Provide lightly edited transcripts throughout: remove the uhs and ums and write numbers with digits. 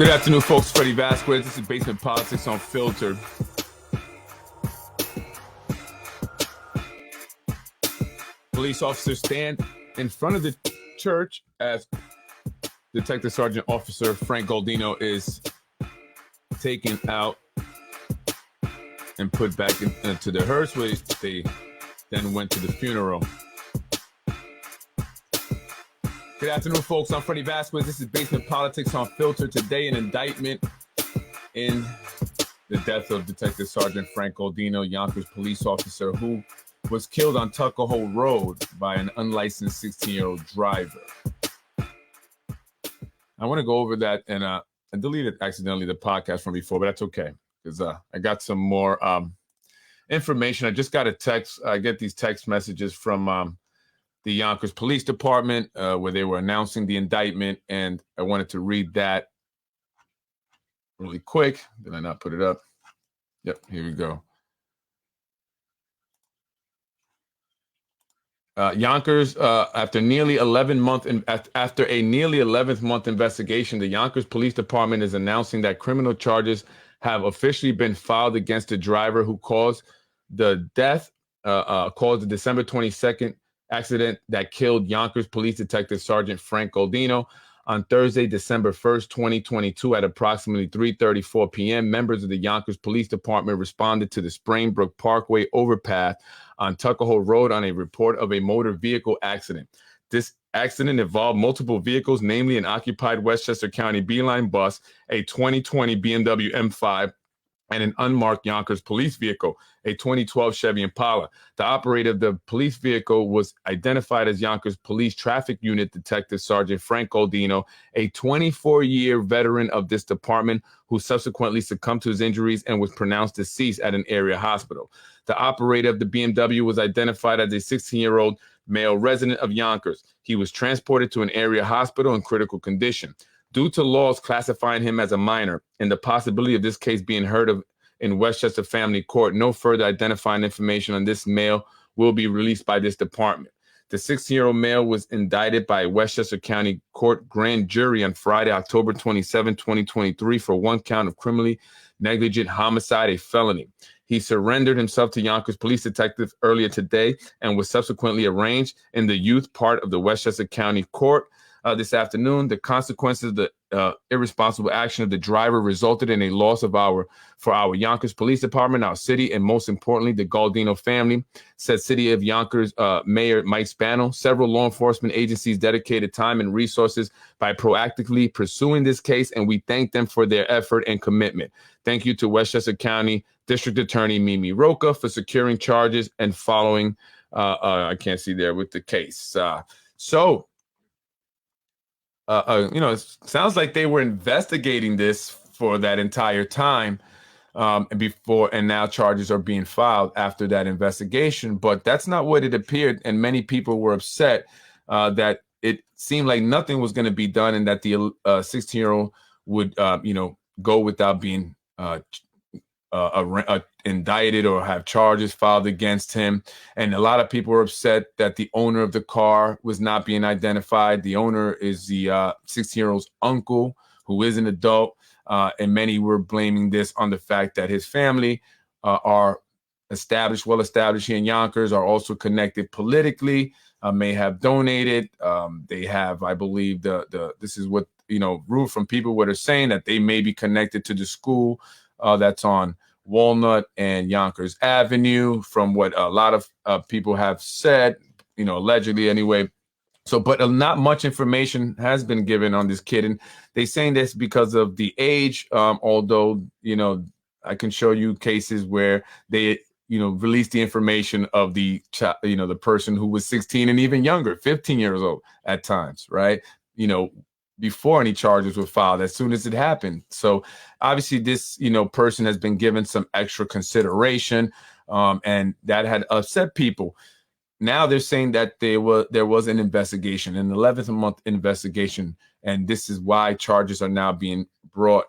Good afternoon, folks. Freddie Vasquez. This is Basement Politics Unfiltered. Police officers stand in front of the church as Detective Sergeant Officer Frank Gualdino is taken out and put back into the hearse, where they then went to the funeral. Good afternoon, folks. I'm Freddie Vasquez. This is Basement Politics Unfiltered. Today, an indictment in the death of Detective Sergeant Frank Gualdino, Yonkers police officer who was killed on Tuckahoe Rd by an unlicensed 16-year-old driver. I want to go over that, and I deleted accidentally the podcast from before, but that's okay because I got some more information. I just got a text. I get these text messages from the Yonkers Police Department, where they were announcing the indictment, and I wanted to read that really quick. Did I not put it up? Yep, here we go. Yonkers, after a nearly 11th month investigation, the Yonkers Police Department is announcing that criminal charges have officially been filed against the driver who caused the death, caused the December 22nd accident that killed Yonkers Police Detective Sergeant Frank Gualdino. On Thursday, December 1st, 2022, at approximately 3:34 p.m., members of the Yonkers Police Department responded to the Sprainbrook Parkway overpass on Tuckahoe Road on a report of a motor vehicle accident. This accident involved multiple vehicles, namely an occupied Westchester County B-Line bus, a 2020 BMW M5, and an unmarked Yonkers police vehicle, a 2012 Chevy Impala. The operator of the police vehicle was identified as Yonkers Police Traffic Unit Detective Sergeant Frank Gualdino, a 24-year veteran of this department who subsequently succumbed to his injuries and was pronounced deceased at an area hospital. The operator of the BMW was identified as a 16-year-old male resident of Yonkers. He was transported to an area hospital in critical condition. Due to laws classifying him as a minor and the possibility of this case being heard of in Westchester Family Court, no further identifying information on this male will be released by this department. The 16-year-old male was indicted by Westchester County Court grand jury on Friday, October 27, 2023, for one count of criminally negligent homicide, a felony. He surrendered himself to Yonkers police detectives earlier today and was subsequently arraigned in the youth part of the Westchester County Court. This afternoon, the consequences of the irresponsible action of the driver resulted in a loss for our Yonkers Police Department, our city, and most importantly, the Gualdino family, said City of Yonkers Mayor Mike Spano. Several law enforcement agencies dedicated time and resources by proactively pursuing this case, and we thank them for their effort and commitment. Thank you to Westchester County District Attorney Mimi Roca for securing charges and following, I can't see there, with the case. It sounds like they were investigating this for that entire time and now charges are being filed after that investigation. But that's not what it appeared, and many people were upset that it seemed like nothing was going to be done and that the 16-year-old would, go without being indicted or have charges filed against him. And a lot of people were upset that the owner of the car was not being identified. The owner is the 16-year-old's uncle, who is an adult. And many were blaming this on the fact that his family are well established here in Yonkers, are also connected politically, may have donated. They have, I believe, this is what, rule from people what are saying, that they may be connected to the school that's on Walnut and Yonkers Avenue, from what a lot of people have said, allegedly anyway. So, but not much information has been given on this kid, and they saying this because of the age. Although, I can show you cases where they, release the information of the the person who was 16 and even younger, 15 years old at times, right? Before any charges were filed, as soon as it happened. So obviously this, person has been given some extra consideration, and that had upset people. Now they're saying that there was an investigation, an 11th month investigation, and this is why charges are now being brought,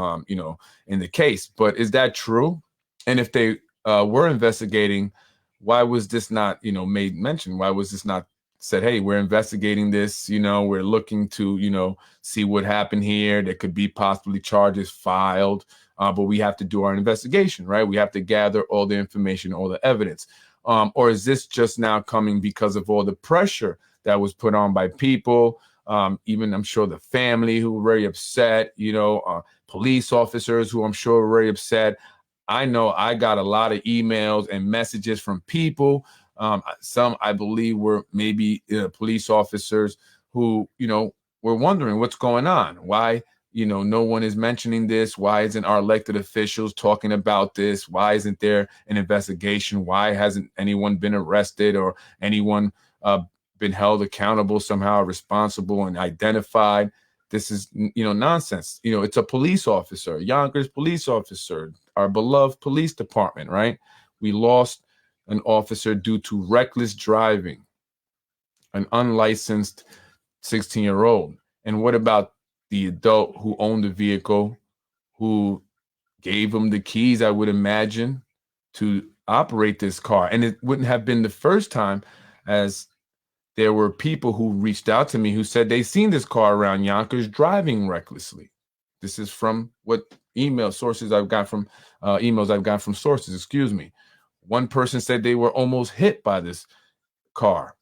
in the case. But is that true? And if they were investigating, why was this not, made mention? Why was this not said, hey, we're investigating this, we're looking to, see what happened here. There could be possibly charges filed, but we have to do our investigation, right? We have to gather all the information, all the evidence. Or is this just now coming because of all the pressure that was put on by people? Even I'm sure the family who were very upset, police officers who I'm sure were very upset. I know I got a lot of emails and messages from people. Some I believe were maybe police officers who, were wondering what's going on. Why, no one is mentioning this? Why isn't our elected officials talking about this? Why isn't there an investigation? Why hasn't anyone been arrested or anyone been held accountable, somehow responsible and identified? This is, nonsense. It's a police officer, Yonkers police officer, our beloved police department, right? We lost an officer due to reckless driving, an unlicensed 16-year-old. And what about the adult who owned the vehicle, who gave him the keys, I would imagine, to operate this car? And it wouldn't have been the first time, as there were people who reached out to me who said they seen this car around Yonkers driving recklessly. This is from what emails I've got from sources, excuse me. One person said they were almost hit by this car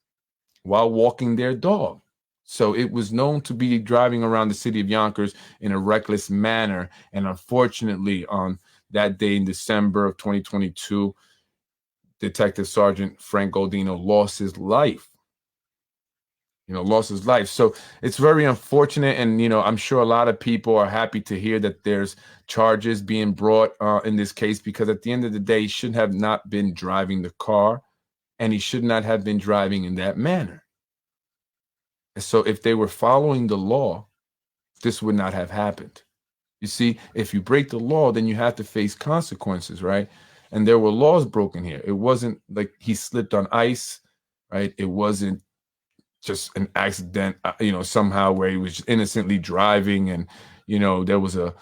while walking their dog. So it was known to be driving around the city of Yonkers in a reckless manner. And unfortunately, on that day in December of 2022, Detective Sergeant Frank Gualdino lost his life. So it's very unfortunate. And, I'm sure a lot of people are happy to hear that there's charges being brought in this case, because at the end of the day, he should have not been driving the car, and he should not have been driving in that manner. So if they were following the law, this would not have happened. You see, if you break the law, then you have to face consequences, right? And there were laws broken here. It wasn't like he slipped on ice, right? It wasn't just an accident, somehow where he was innocently driving and, there was an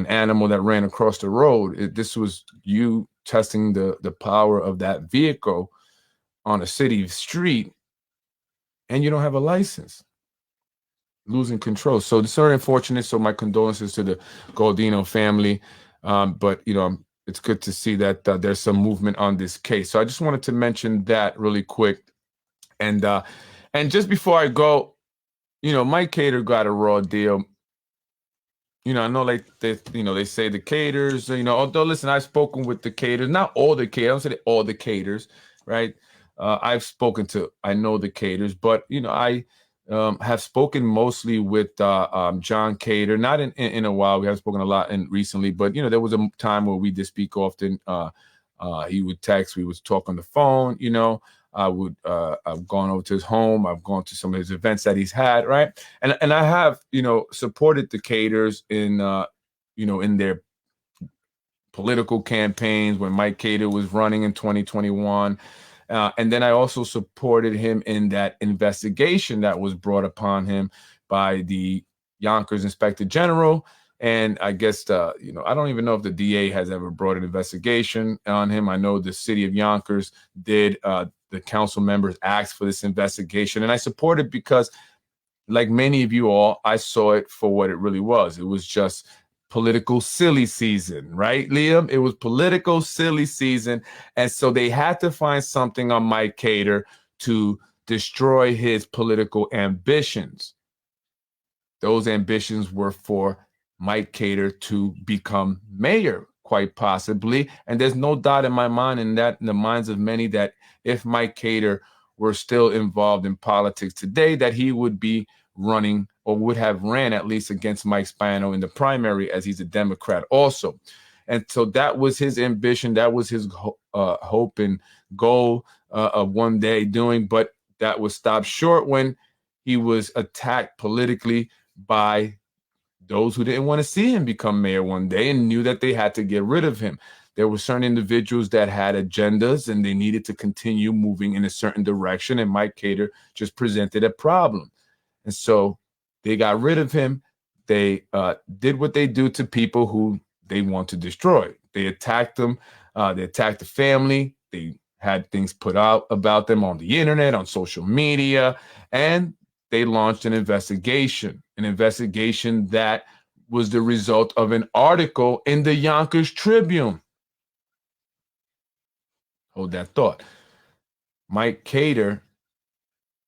animal that ran across the road. This was you testing the power of that vehicle on a city street, and you don't have a license, losing control. So it's very unfortunate. So my condolences to the Gualdino family. But, it's good to see that there's some movement on this case. So I just wanted to mention that really quick. And just before I go, Mike Cater got a raw deal. I know they say the Caters, although listen, I've spoken with the Caters, not all the Caters, I don't say all the Caters, right? I know the Caters, but, I have spoken mostly with John Cater, not in a while. We have spoken a lot recently, but, there was a time where we did speak often. He would text, we would talk on the phone, I've gone over to his home. I've gone to some of his events that he's had, right? And I have, supported the Caters in, in their political campaigns when Mike Cater was running in 2021. And then I also supported him in that investigation that was brought upon him by the Yonkers Inspector General. And I guess, I don't even know if the DA has ever brought an investigation on him. I know the city of Yonkers did. The council members asked for this investigation, and I support it because, like many of you all, I saw it for what it really was. It was just political silly season, right, Liam? It was political silly season. And so they had to find something on Mike Cater to destroy his political ambitions. Those ambitions were for Mike Cater to become mayor, quite possibly. And there's no doubt in my mind, and that in the minds of many, that if Mike Cater were still involved in politics today, that he would be running, or would have ran at least, against Mike Spano in the primary, as he's a Democrat also. And so that was his ambition. That was his hope and goal of one day doing. But that was stopped short when he was attacked politically by those who didn't want to see him become mayor one day and knew that they had to get rid of him. There were certain individuals that had agendas and they needed to continue moving in a certain direction, and Mike Cater just presented a problem. And so they got rid of him. They did what they do to people who they want to destroy. They attacked them. They attacked the family. They had things put out about them on the internet, on social media, and they launched an investigation that was the result of an article in the Yonkers Tribune. Hold that thought. Mike Cater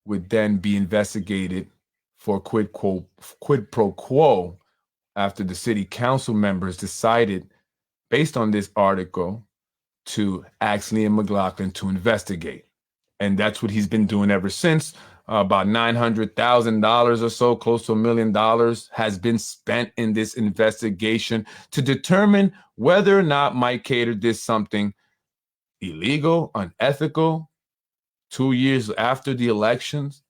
would then be investigated for quid pro quo after the city council members decided, based on this article, to ask Liam McLaughlin to investigate. And that's what he's been doing ever since. About $900,000 or so, close to $1 million, has been spent in this investigation to determine whether or not Mike Cater did something illegal, unethical, 2 years after the elections.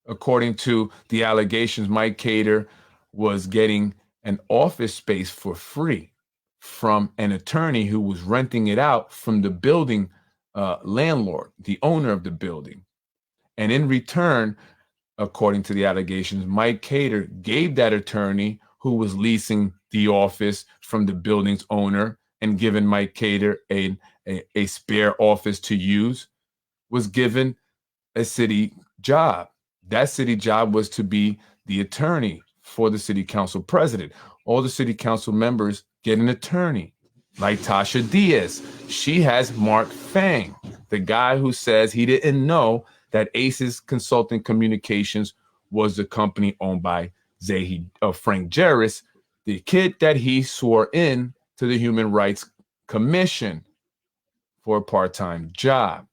According to the allegations, Mike Cater was getting an office space for free from an attorney who was renting it out from the building landlord, the owner of the building. And in return, according to the allegations, Mike Cater gave that attorney who was leasing the office from the building's owner and given Mike Cater a spare office to use, was given a city job. That city job was to be the attorney for the city council president. All the city council members get an attorney, like Tasha Diaz. She has Mark Fang, the guy who says he didn't know that Aces Consulting Communications was the company owned by Frank Jarris, the kid that he swore in to the Human Rights Commission for a part-time job.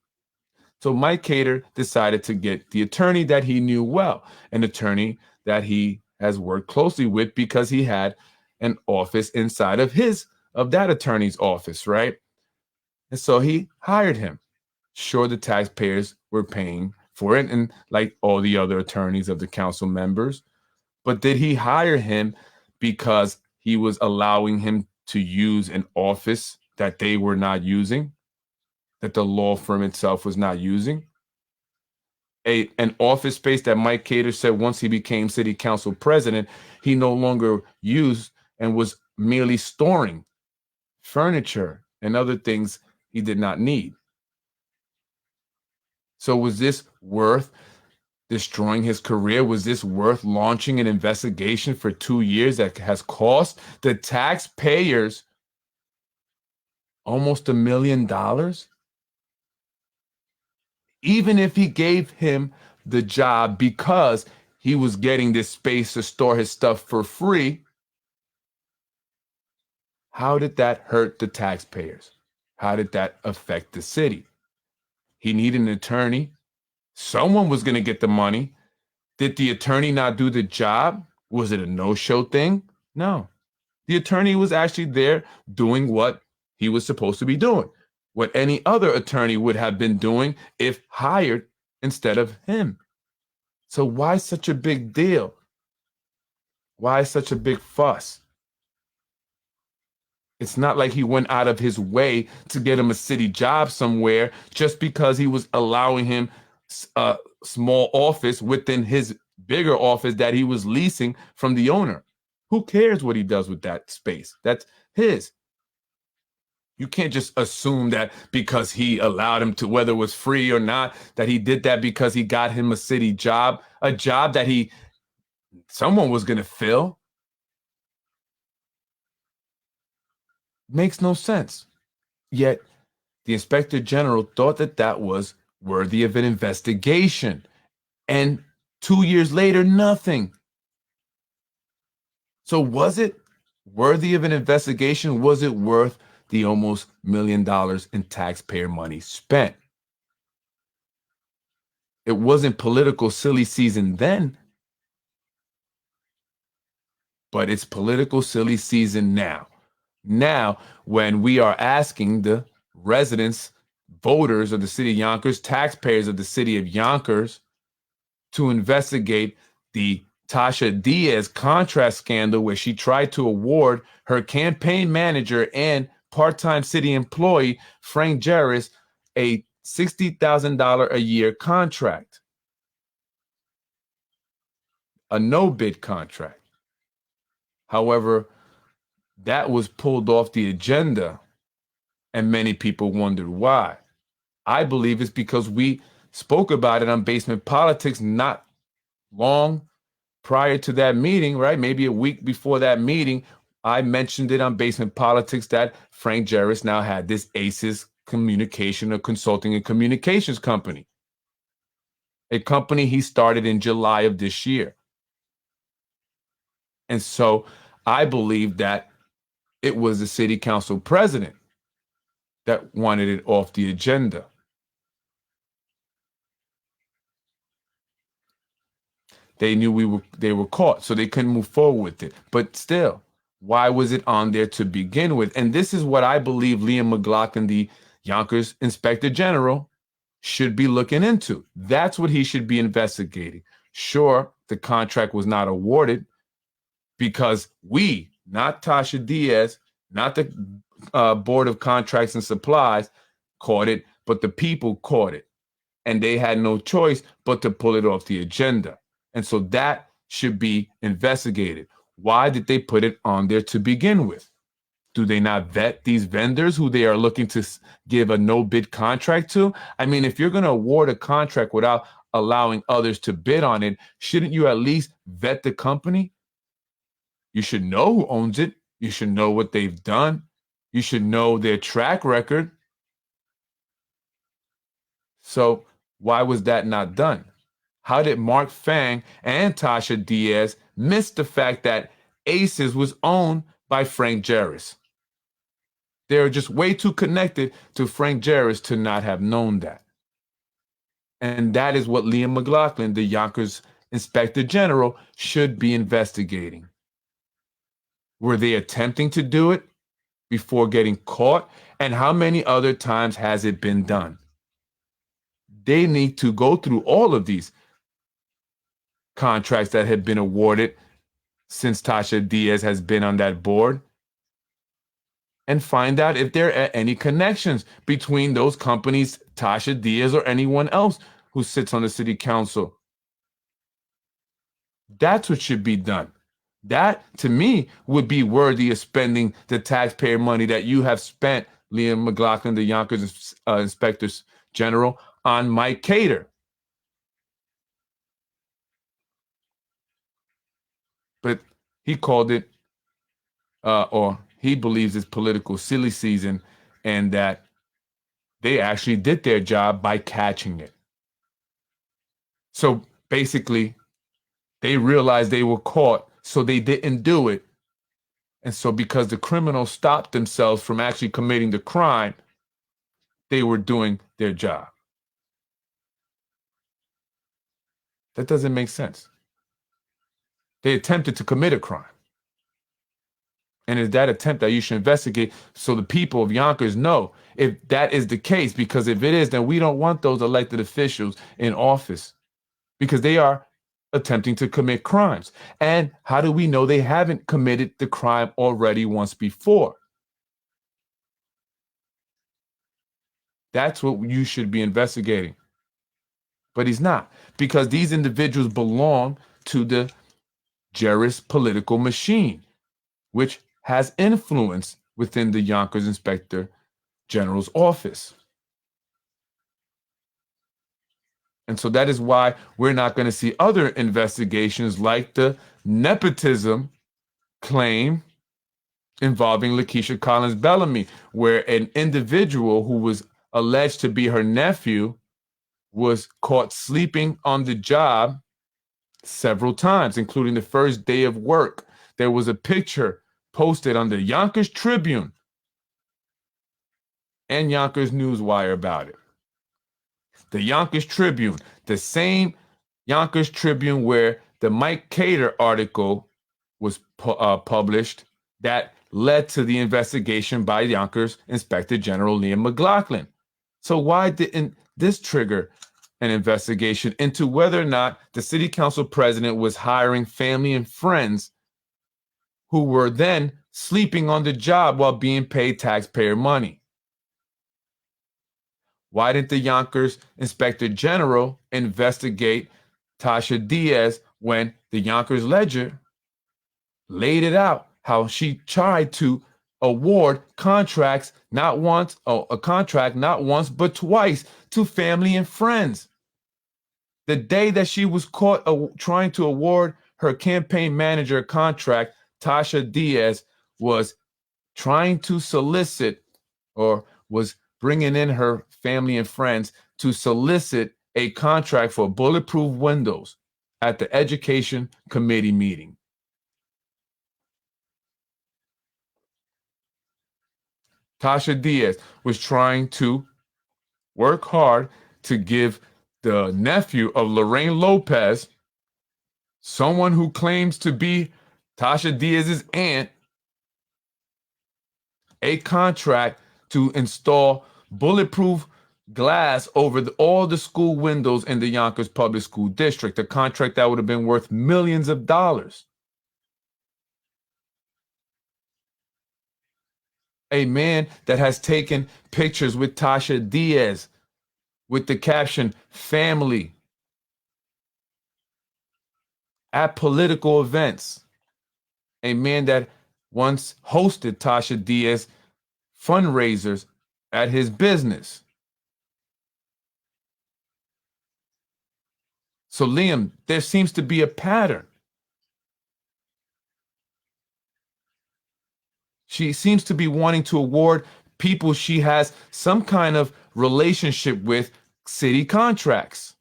So Mike Cater decided to get the attorney that he knew well, an attorney that he has worked closely with because he had an office inside of that attorney's office, right? And so he hired him. Sure, the taxpayers were paying for it, and like all the other attorneys of the council members. But did he hire him because he was allowing him to use an office that they were not using, that the law firm itself was not using? An office space that Mike Cater said once he became city council president, he no longer used and was merely storing furniture and other things he did not need. So was this worth destroying his career? Was this worth launching an investigation for 2 years that has cost the taxpayers almost $1 million? Even if he gave him the job because he was getting this space to store his stuff for free, how did that hurt the taxpayers? How did that affect the city? He needed an attorney. Someone was going to get the money. Did the attorney not do the job? Was it a no-show thing? No. The attorney was actually there doing what he was supposed to be doing, what any other attorney would have been doing if hired instead of him. So why such a big deal? Why such a big fuss? It's not like he went out of his way to get him a city job somewhere just because he was allowing him a small office within his bigger office that he was leasing from the owner. Who cares what he does with that space? That's his. You can't just assume that because he allowed him to, whether it was free or not, that he did that because he got him a city job, a job that someone was going to fill. Makes no sense. Yet the inspector general thought that was worthy of an investigation. And 2 years later, nothing. So was it worthy of an investigation? Was it worth the almost $1 million in taxpayer money spent? It wasn't political silly season then, but it's political silly season now. Now, when we are asking the residents, voters of the city of Yonkers, taxpayers of the city of Yonkers, to investigate the Tasha Diaz contract scandal, where she tried to award her campaign manager and part-time city employee, Frank Jarris, a $60,000 a year contract, a no-bid contract. However, that was pulled off the agenda And many people wondered why. I believe it's because we spoke about it on Basement Politics not long prior to that meeting, right? Maybe a week before that meeting, I mentioned it on Basement Politics that Frank Jarvis now had this ACES communication or consulting and communications company, a company he started in July of this year. And so I believe that it was the city council president that wanted it off the agenda. They knew they were caught, so they couldn't move forward with it. But still, why was it on there to begin with? And this is what I believe Liam McLaughlin, the Yonkers Inspector General, should be looking into. That's what he should be investigating. Sure, the contract was not awarded because we, not Tasha Diaz, not the Board of Contracts and Supplies, caught it, but the people caught it. And they had no choice but to pull it off the agenda. And so that should be investigated. Why did they put it on there to begin with? Do they not vet these vendors who they are looking to give a no-bid contract to? I mean, if you're going to award a contract without allowing others to bid on it, shouldn't you at least vet the company? You should know who owns it. You should know what they've done. You should know their track record. So why was that not done? How did Mark Fang and Tasha Diaz miss the fact that ACES was owned by Frank Jarvis? They're just way too connected to Frank Jarvis to not have known that. And that is what Liam McLaughlin, the Yonkers Inspector General, should be investigating. Were they attempting to do it before getting caught? And how many other times has it been done? They need to go through all of these contracts that have been awarded since Tasha Diaz has been on that board and find out if there are any connections between those companies, Tasha Diaz or anyone else who sits on the city council. That's what should be done. That, to me, would be worthy of spending the taxpayer money that you have spent, Liam McLaughlin, the Yonkers Inspector General, on Mike Cater. But he called it, or he believes it's political silly season, and that they actually did their job by catching it. So basically, they realized they were caught, so they didn't do it. And so because the criminals stopped themselves from actually committing the crime, they were doing their job. That doesn't make sense. They attempted to commit a crime. And it's that attempt that you should investigate so the people of Yonkers know if that is the case. Because if it is, then we don't want those elected officials in office because they are attempting to commit crimes. And how do we know they haven't committed the crime already once before? That's what you should be investigating. But he's not, because these individuals belong to the Jarvis political machine, which has influence within the Yonkers Inspector General's office. And so that is why we're not going to see other investigations like the nepotism claim involving Lakeisha Collins Bellamy, where an individual who was alleged to be her nephew was caught sleeping on the job several times, including the first day of work. There was a picture posted on the Yonkers Tribune and Yonkers Newswire about it. The Yonkers Tribune, the same Yonkers Tribune where the Mike Cater article was published that led to the investigation by Yonkers Inspector General Liam McLaughlin. So why didn't this trigger an investigation into whether or not the city council president was hiring family and friends who were then sleeping on the job while being paid taxpayer money? Why didn't the Yonkers Inspector General investigate Tasha Diaz when the Yonkers Ledger laid it out, how she tried to award contracts not once, a contract not once but twice to family and friends. The day that she was caught trying to award her campaign manager a contract, Tasha Diaz was trying to solicit, or was bringing in her family and friends to solicit a contract for bulletproof windows at the education committee meeting. Tasha Diaz was trying to work hard to give the nephew of Lorraine Lopez, someone who claims to be Tasha Diaz's aunt, a contract to install bulletproof glass over all the school windows in the Yonkers Public School District, a contract that would have been worth millions of dollars. A man that has taken pictures with Tasha Diaz with the caption "family" at political events. A man that once hosted Tasha Diaz fundraisers at his business. So, Liam, there seems to be a pattern. She seems to be wanting to award people she has some kind of relationship with city contracts.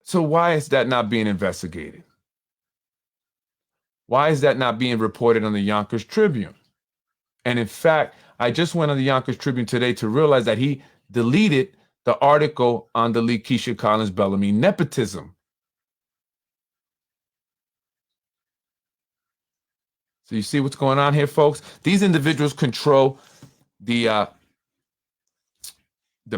So why is that not being investigated? Why is that not being reported on the Yonkers Tribune? And in fact, I just went on the Yonkers Tribune today to realize that he deleted the article on the Lakeisha Collins Bellamy nepotism. So you see what's going on here, folks? These individuals control the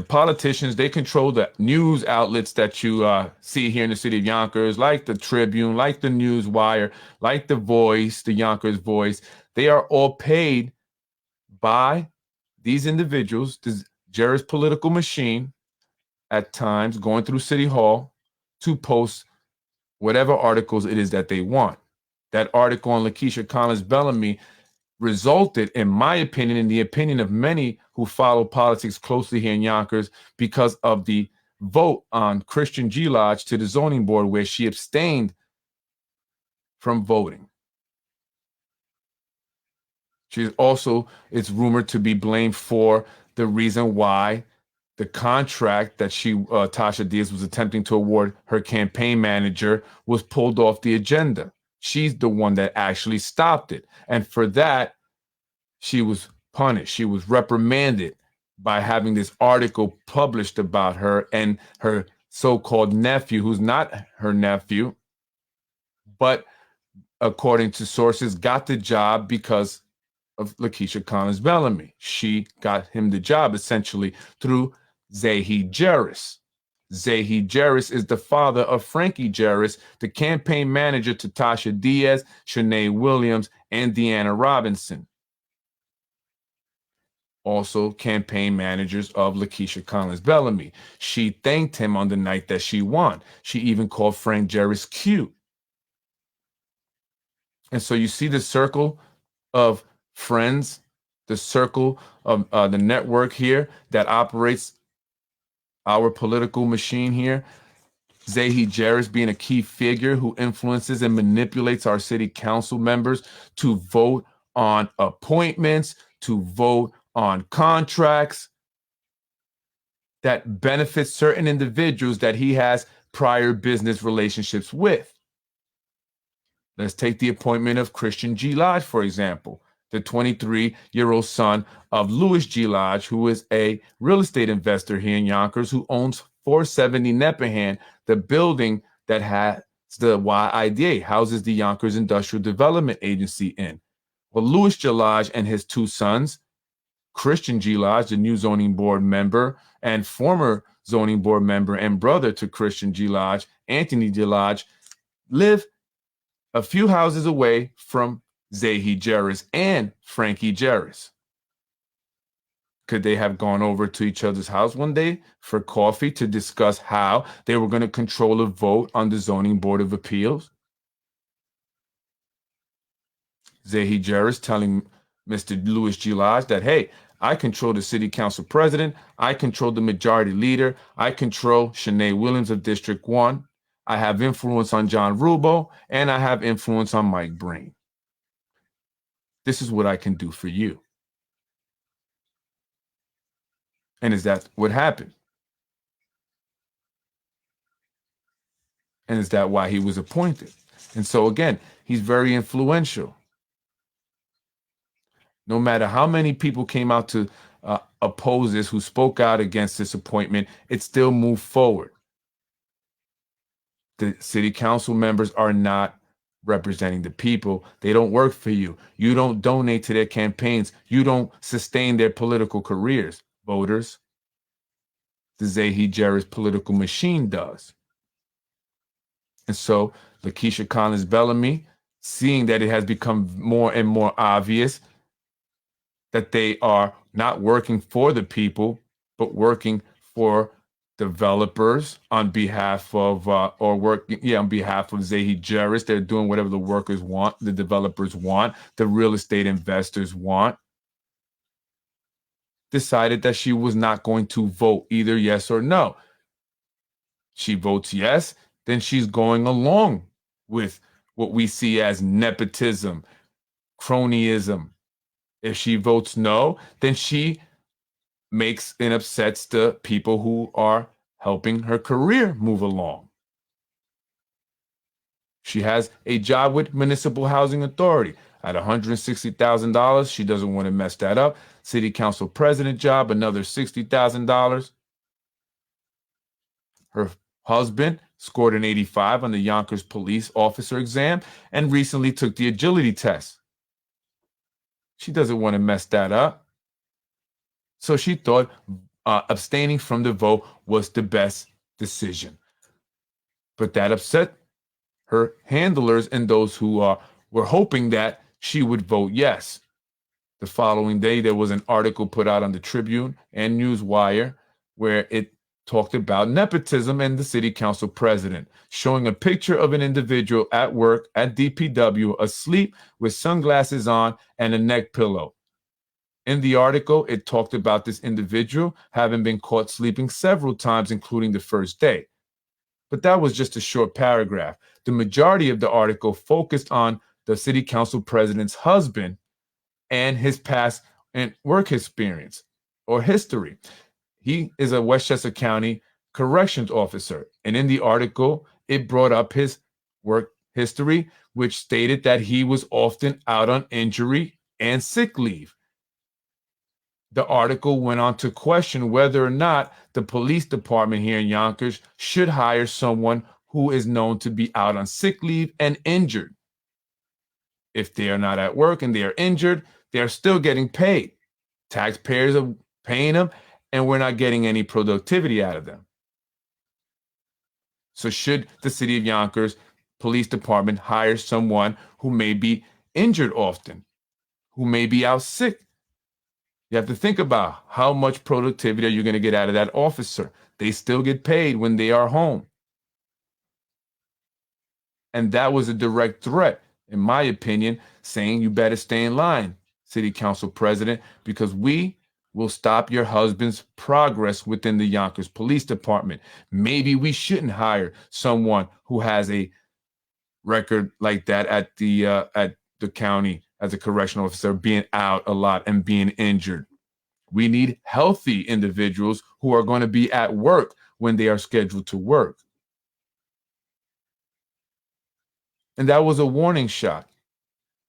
politicians. They control the news outlets that you see here in the city of Yonkers, like the Tribune, like the News Wire, like the Voice, the Yonkers Voice. They are all paid by these individuals, this Jerry's political machine, at times going through City Hall to post whatever articles it is that they want. That article on Lakeisha Collins Bellamy resulted, in my opinion, in the opinion of many who follow politics closely here in Yonkers, because of the vote on Christian G. Lodge to the zoning board, where she abstained from voting. She also, it's rumored to be blamed for the reason why the contract that Tasha Diaz was attempting to award her campaign manager was pulled off the agenda. She's the one that actually stopped it. And for that, she was punished. She was reprimanded by having this article published about her and her so-called nephew, who's not her nephew, but according to sources, got the job because of Lakeisha Collins Bellamy. She got him the job essentially through Zahi Jarris. Zahi Jarris is the father of Frankie Jarris, the campaign manager to Tasha Diaz, Shanae Williams, and Deanna Robinson. Also campaign managers of Lakeisha Collins Bellamy. She thanked him on the night that she won. She even called Frank Jarris cute. And so you see the circle of friends, the circle of the network here that operates our political machine here. Zahi Jarris being a key figure who influences and manipulates our city council members to vote on appointments, to vote on contracts that benefit certain individuals that he has prior business relationships with. Let's take the appointment of Christian G. Lodge, for example, the 23-year-old son of Louis G. Lodge, who is a real estate investor here in Yonkers, who owns 470 Neppahan, the building that has the YIDA, houses the Yonkers Industrial Development Agency in. Well, Louis G. Lodge and his two sons, Christian G. Lodge, the new zoning board member and former zoning board member and brother to Christian G. Lodge, Anthony G. Lodge, live a few houses away from Zahi Jarris and Frankie Jarris. Could they have gone over to each other's house one day for coffee to discuss how they were going to control a vote on the Zoning Board of Appeals? Zahi Jarris telling Mr. Louis G. Lodge that, hey, I control the city council president. I control the majority leader. I control Shanae Williams of District 1. I have influence on John Rubo, and I have influence on Mike Breen. This is what I can do for you. And is that what happened? And is that why he was appointed? And so again, he's very influential. No matter how many people came out to oppose this, who spoke out against this appointment, it still moved forward. The city council members are not representing the people. They don't work for you. You don't donate to their campaigns. You don't sustain their political careers. Voters, the Zahi Jarris political machine does. And so Lakeisha Collins Bellamy, seeing that it has become more and more obvious that they are not working for the people, but working for developers on behalf of, on behalf of Zahi Jarris. They're doing whatever the workers want, the developers want, the real estate investors want. Decided that she was not going to vote either yes or no. She votes yes, then she's going along with what we see as nepotism, cronyism. If she votes no, then she makes and upsets the people who are helping her career move along. She has a job with Municipal Housing Authority at $160,000. She doesn't want to mess that up. City Council President job, another $60,000. Her husband scored an 85 on the Yonkers police officer exam and recently took the agility test. She doesn't want to mess that up. So she thought abstaining from the vote was the best decision. But that upset her handlers and those who were hoping that she would vote yes. The following day, there was an article put out on the Tribune and Newswire where it talked about nepotism and the city council president, showing a picture of an individual at work at DPW asleep with sunglasses on and a neck pillow. In the article, it talked about this individual having been caught sleeping several times, including the first day. But that was just a short paragraph. The majority of the article focused on the city council president's husband and his past and work experience or history. He is a Westchester County corrections officer. And in the article, it brought up his work history, which stated that he was often out on injury and sick leave. The article went on to question whether or not the police department here in Yonkers should hire someone who is known to be out on sick leave and injured. If they are not at work and they are injured, they are still getting paid. Taxpayers are paying them, and we're not getting any productivity out of them. So should the city of Yonkers police department hire someone who may be injured often, who may be out sick? You have to think about how much productivity are you going to get out of that officer. They still get paid when they are home. And that was a direct threat, in my opinion, saying you better stay in line, city council president, because we will stop your husband's progress within the Yonkers Police Department. Maybe we shouldn't hire someone who has a record like that at the county as a correctional officer, being out a lot and being injured. We need healthy individuals who are going to be at work when they are scheduled to work. And that was a warning shot,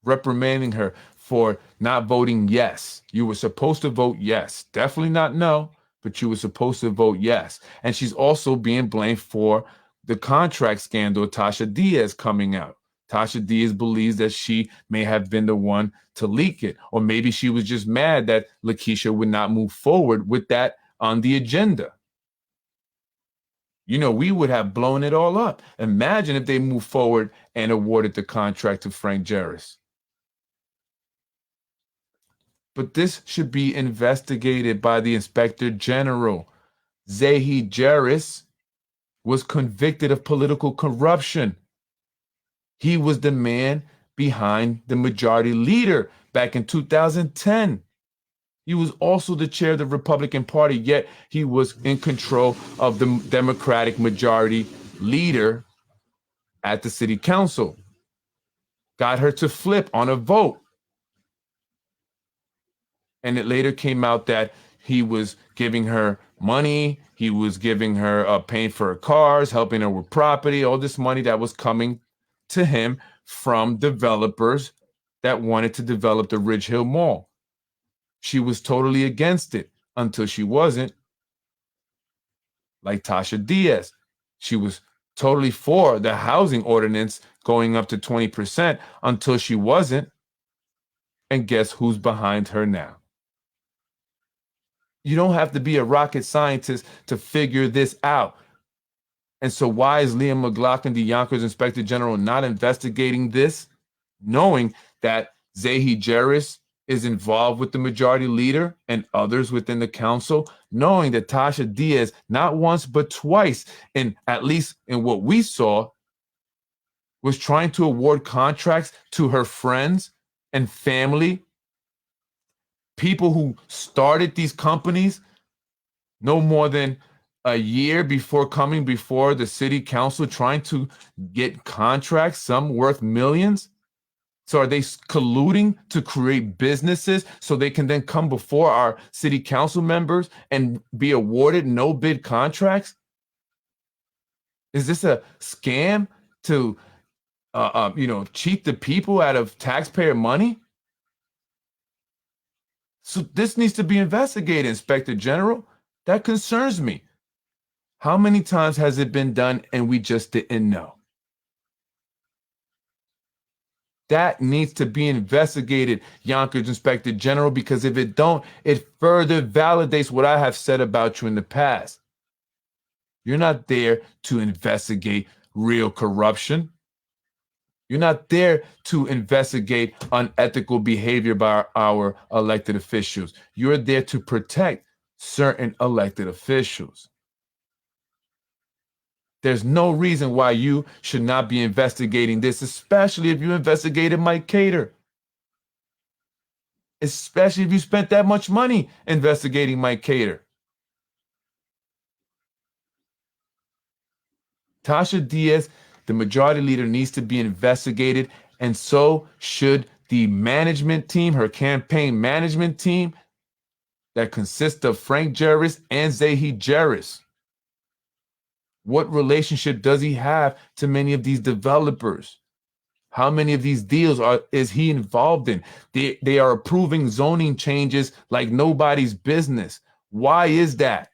reprimanding her for not voting yes. You were supposed to vote yes. Definitely not no, but you were supposed to vote yes. And she's also being blamed for the contract scandal, Tasha Diaz, coming out. Tasha Diaz believes that she may have been the one to leak it, or maybe she was just mad that Lakeisha would not move forward with that on the agenda. You know, we would have blown it all up. Imagine if they moved forward and awarded the contract to Frank Jarris. But this should be investigated by the Inspector General. Zahi Jarris was convicted of political corruption. He was the man behind the majority leader back in 2010. He was also the chair of the Republican Party, yet he was in control of the Democratic majority leader at the city council. Got her to flip on a vote. And it later came out that he was giving her money. He was giving her, paying for her cars, helping her with property, all this money that was coming to him from developers that wanted to develop the Ridge Hill Mall. She was totally against it until she wasn't. Like Tasha Diaz. She was totally for the housing ordinance going up to 20% until she wasn't. And guess who's behind her now? You don't have to be a rocket scientist to figure this out. And so why is Liam McLaughlin, the Yonkers Inspector General, not investigating this, knowing that Zahi Jeris is involved with the majority leader and others within the council, knowing that Tasha Diaz, not once but twice, at least in what we saw, was trying to award contracts to her friends and family, people who started these companies no more than a year before coming before the city council, trying to get contracts, some worth millions. So are they colluding to create businesses so they can then come before our city council members and be awarded no bid contracts? Is this a scam to, cheat the people out of taxpayer money? So this needs to be investigated, Inspector General. That concerns me. How many times has it been done and we just didn't know? That needs to be investigated, Yonkers Inspector General, because if it don't, it further validates what I have said about you in the past. You're not there to investigate real corruption. You're not there to investigate unethical behavior by our elected officials. You're there to protect certain elected officials. There's no reason why you should not be investigating this, especially if you investigated Mike Cater. Especially if you spent that much money investigating Mike Cater. Tasha Diaz, the majority leader, needs to be investigated, and so should the management team, her campaign management team, that consists of Frank Jeris and Zahi Jeris. What relationship does he have to many of these developers? How many of these deals is he involved in? They are approving zoning changes like nobody's business. Why is that?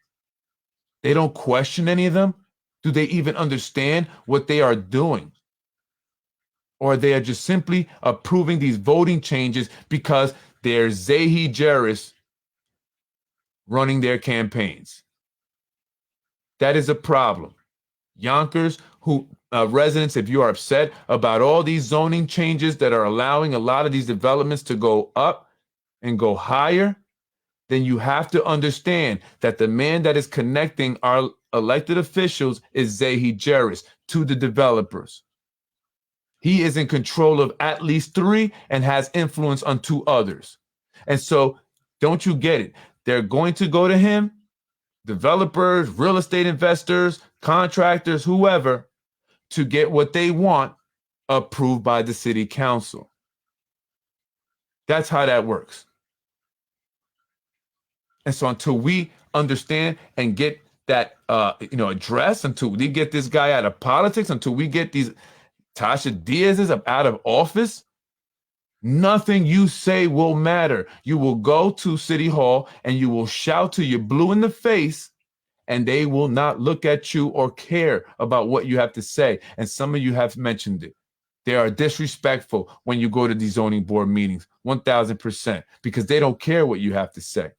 They don't question any of them? Do they even understand what they are doing? Or they are just simply approving these voting changes because there's Zahi Jeris running their campaigns? That is a problem. Yonkers, residents, if you are upset about all these zoning changes that are allowing a lot of these developments to go up and go higher, then you have to understand that the man that is connecting our elected officials is Zahi Jeris to the developers. He is in control of at least 3 and has influence on 2 others. And so don't you get it? They're going to go to him, developers, real estate investors, contractors, whoever, to get what they want approved by the city council. That's how that works. And so until we understand and get that addressed, until we get this guy out of politics, until we get these Tasha Diaz's out of office, nothing you say will matter. You will go to City Hall and you will shout till you're blue in the face, and they will not look at you or care about what you have to say. And some of you have mentioned it. They are disrespectful when you go to these zoning board meetings, 1000%, because they don't care what you have to say.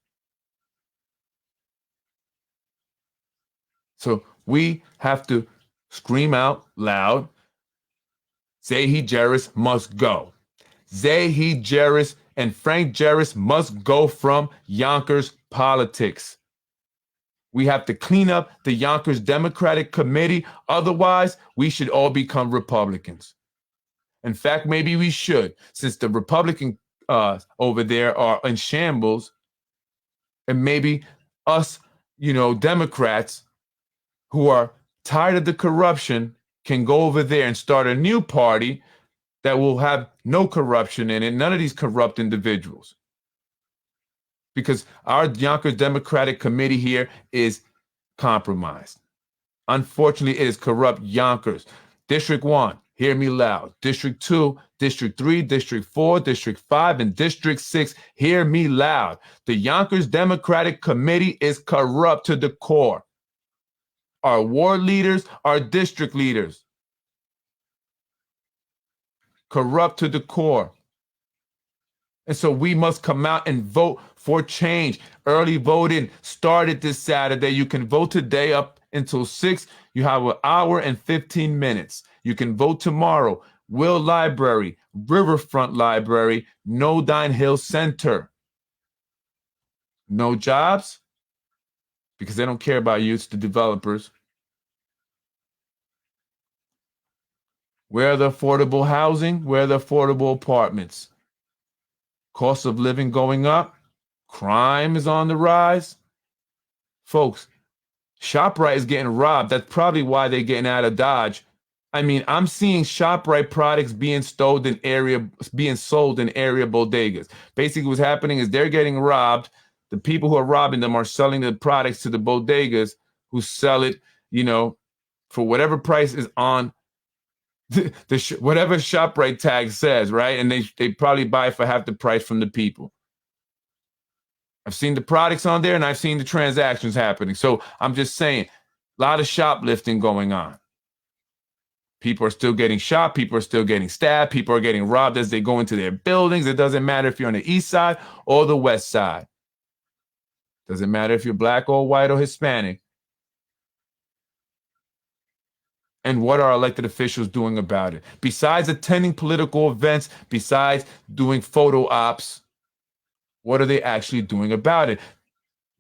So we have to scream out loud, Zahi Jeris must go. Zahi Jeris and Frank Jeris must go from Yonkers politics. We have to clean up the Yonkers Democratic Committee. Otherwise, we should all become Republicans. In fact, maybe we should, since the Republican over there are in shambles, and maybe us, Democrats who are tired of the corruption can go over there and start a new party that will have no corruption in it, none of these corrupt individuals. Because our Yonkers Democratic Committee here is compromised. Unfortunately, it is corrupt Yonkers. District 1, hear me loud. District 2, District 3, District 4, District 5, and District 6, hear me loud. The Yonkers Democratic Committee is corrupt to the core. Our ward leaders, our district leaders, corrupt to the core. And so we must come out and vote for change. Early voting started this Saturday. You can vote today up until 6. You have an hour and 15 minutes. You can vote tomorrow. Will Library, Riverfront Library, Nodine Hill Center. No jobs? Because they don't care about you. It's the developers. Where are the affordable housing? Where are the affordable apartments? Cost of living going up. Crime is on the rise. Folks, ShopRite is getting robbed. That's probably why they're getting out of Dodge. I mean, I'm seeing ShopRite products being sold in area bodegas. Basically, what's happening is they're getting robbed. The people who are robbing them are selling the products to the bodegas who sell it, for whatever price is on whatever ShopRite tag says, right? And they probably buy for half the price from the people. I've seen the products on there and I've seen the transactions happening. So I'm just saying, a lot of shoplifting going on. People are still getting shot. People are still getting stabbed. People are getting robbed as they go into their buildings. It doesn't matter if you're on the east side or the west side. Doesn't matter if you're black or white or Hispanic. And what are elected officials doing about it? Besides attending political events, besides doing photo ops, what are they actually doing about it?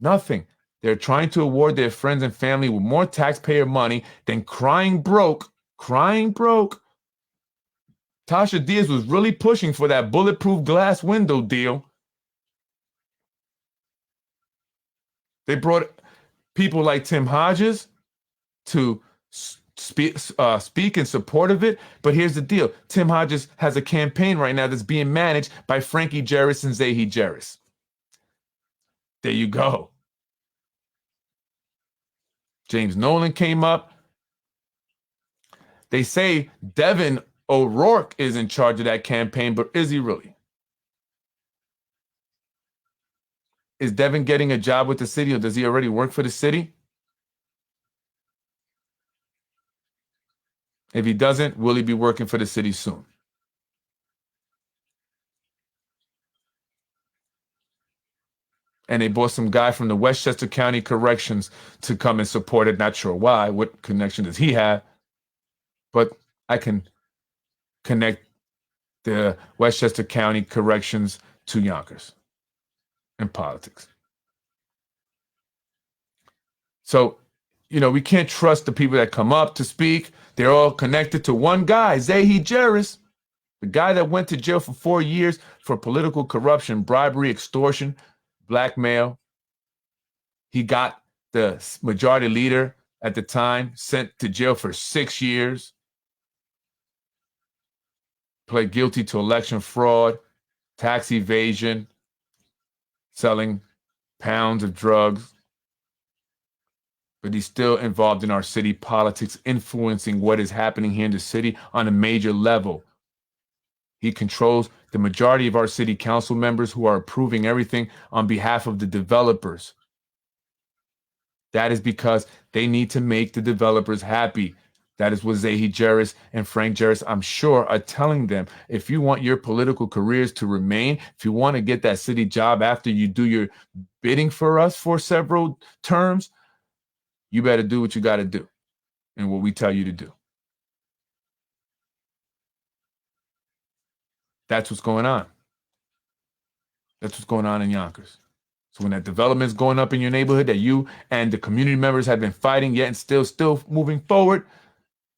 Nothing. They're trying to award their friends and family with more taxpayer money than crying broke. Crying broke. Tasha Diaz was really pushing for that bulletproof glass window deal. They brought people like Tim Hodges to speak in support of it. But here's the deal. Tim Hodges has a campaign right now that's being managed by Frankie Jarris and Zahi Jarris. There you go. James Nolan came up. They say Devin O'Rourke is in charge of that campaign, but is he really? Is Devin getting a job with the city, or does he already work for the city? If he doesn't, will he be working for the city soon? And they brought some guy from the Westchester County Corrections to come and support it. Not sure why. What connection does he have? But I can connect the Westchester County Corrections to Yonkers in politics. So, we can't trust the people that come up to speak. They're all connected to one guy, Zahi Jarris, the guy that went to jail for 4 years for political corruption, bribery, extortion, blackmail. He got the majority leader at the time sent to jail for 6 years. Pled guilty to election fraud, tax evasion, selling pounds of drugs. But he's still involved in our city politics, influencing what is happening here in the city on a major level. He controls the majority of our city council members who are approving everything on behalf of the developers. That is because they need to make the developers happy. That is what Zahi Jarris and Frank Jarris, I'm sure, are telling them. If you want your political careers to remain, if you want to get that city job after you do your bidding for us for several terms, you better do what you got to do and what we tell you to do. That's what's going on. That's what's going on in Yonkers. So when that development is going up in your neighborhood that you and the community members have been fighting yet and still moving forward,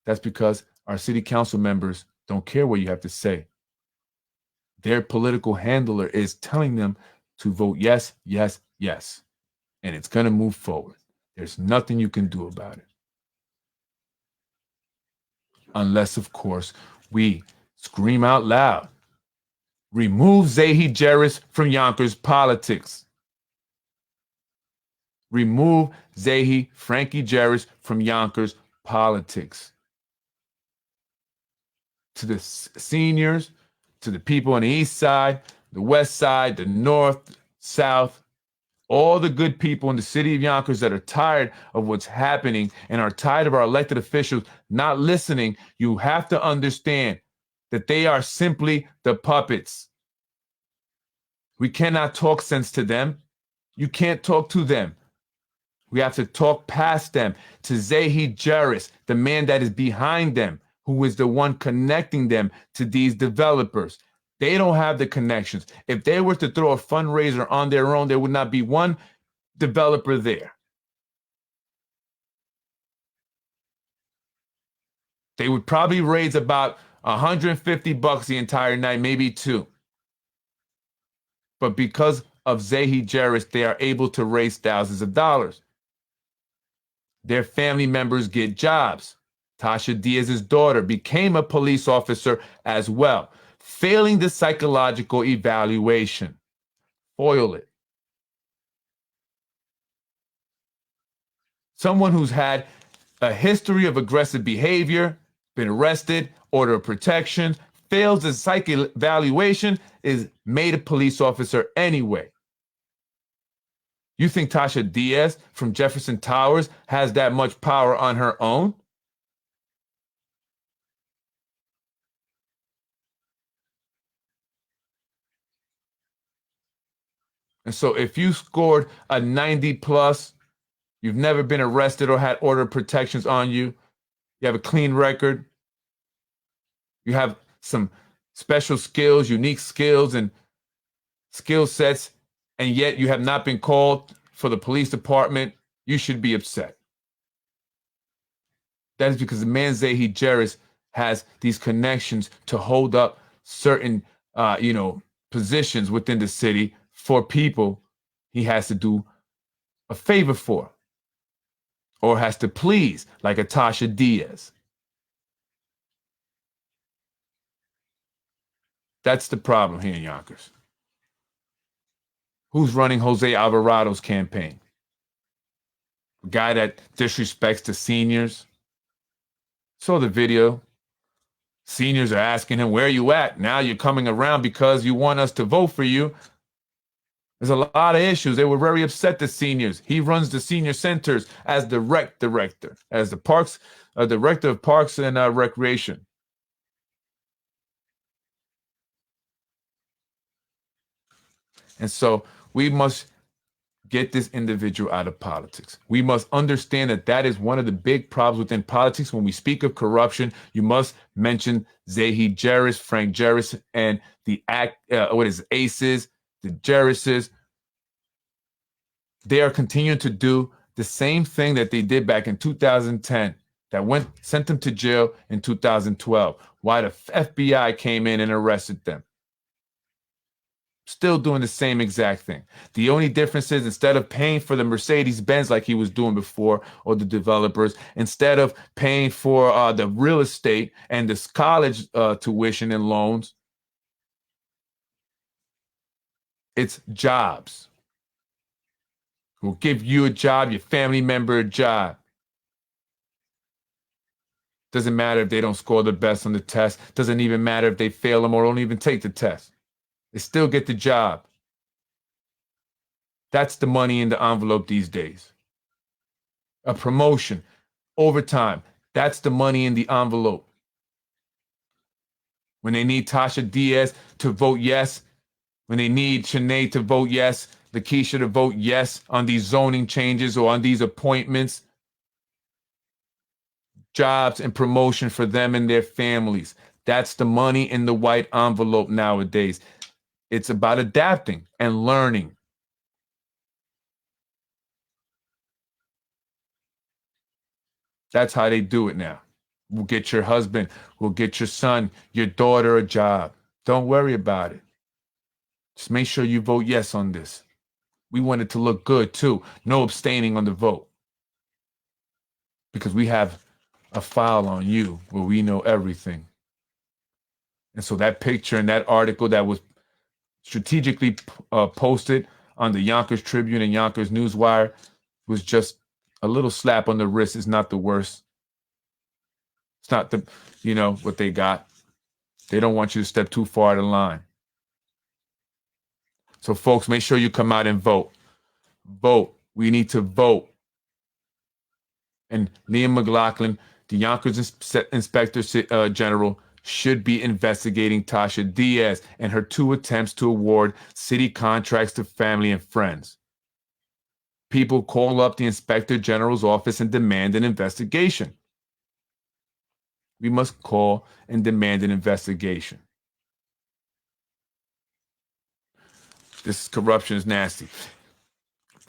that's because our city council members Don't care what you have to say. Their political handler is telling them to vote yes, yes, yes. And it's going to move forward. There's nothing you can do about it. Unless, of course, we scream out loud. Remove Zahi Jeris from Yonkers politics. Remove Zahi Frankie Jeris from Yonkers politics. To the seniors, to the people on the east side, the west side, the north, south, all the good people in the city of Yonkers that are tired of what's happening and are tired of our elected officials not listening, you have to understand that they are simply the puppets. We cannot talk sense to them. You can't talk to them. We have to talk past them to Zahi Jeris, the man that is behind them, who is the one connecting them to these developers. They don't have the connections. If they were to throw a fundraiser on their own, there would not be one developer there. They would probably raise about $150 the entire night, maybe two. But because of Zahi Jeris, they are able to raise thousands of dollars. Their family members get jobs. Tasha Diaz's daughter became a police officer as well, failing the psychological evaluation. Foil it. Someone who's had a history of aggressive behavior, been arrested, order of protection, fails the psych evaluation, is made a police officer anyway. You think Tasha Diaz from Jefferson Towers has that much power on her own? And so if you scored a 90 plus, you've never been arrested or had order of protections on you, you have a clean record, you have some special skills, unique skills and skill sets, and yet you have not been called for the police department, you should be upset. That is because the man Zahi Jeris has these connections to hold up certain, positions within the city for people he has to do a favor for or has to please, like a Tasha Diaz. That's the problem here in Yonkers. Who's running Jose Alvarado's campaign? A guy that disrespects the seniors. Saw the video. Seniors are asking him, where are you at? Now you're coming around because you want us to vote for you. There's a lot of issues. They were very upset, the seniors. He runs the senior centers as the rec director, as the parks, director of parks and recreation. And so we must get this individual out of politics. We must understand that that is one of the big problems within politics. When we speak of corruption, you must mention Zahi Jeris, Frank Jeris, and the ACEs, the Jerises. They are continuing to do the same thing that they did back in 2010 that sent them to jail in 2012. Why the FBI came in and arrested them. Still doing the same exact thing. The only difference is instead of paying for the Mercedes-Benz like he was doing before, or the developers, instead of paying for the real estate and this college tuition and loans, it's jobs. We'll give you a job, your family member a job. Doesn't matter if they don't score the best on the test. Doesn't even matter if they fail them or don't even take the test. They still get the job. That's the money in the envelope these days. A promotion, overtime, that's the money in the envelope. When they need Tasha Diaz to vote yes, when they need Sinead to vote yes, Lakeisha to vote yes on these zoning changes or on these appointments, jobs and promotion for them and their families. That's the money in the white envelope nowadays. It's about adapting and learning. That's how they do it now. We'll get your husband, we'll get your son, your daughter a job. Don't worry about it. Just make sure you vote yes on this. We want it to look good too. No abstaining on the vote. Because we have a file on you where we know everything. And so that picture and that article that was strategically posted on the Yonkers Tribune and Yonkers Newswire was just a little slap on the wrist. It's not the worst. It's not the, what they got. They don't want you to step too far out of line. So folks, make sure you come out and vote. Vote. We need to vote. And Liam McLaughlin, the Yonkers Inspector General, should be investigating Tasha Diaz and her 2 attempts to award city contracts to family and friends. People call up the Inspector General's office and demand an investigation. We must call and demand an investigation. This corruption is nasty.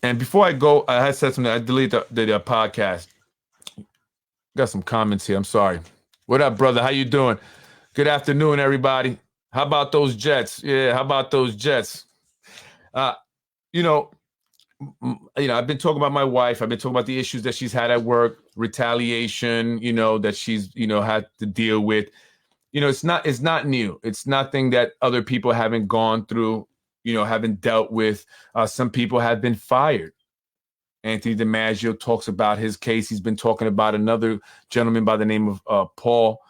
And before I go, I had said something. I deleted the podcast. Got some comments here. I'm sorry. What up, brother? How you doing? Good afternoon, everybody. How about those Jets? Yeah, how about those Jets? I've been talking about my wife. I've been talking about the issues that she's had at work, retaliation, that she's, had to deal with. It's not new. It's nothing that other people haven't gone through, haven't dealt with. Some people have been fired. Anthony DiMaggio talks about his case. He's been talking about another gentleman by the name of Paul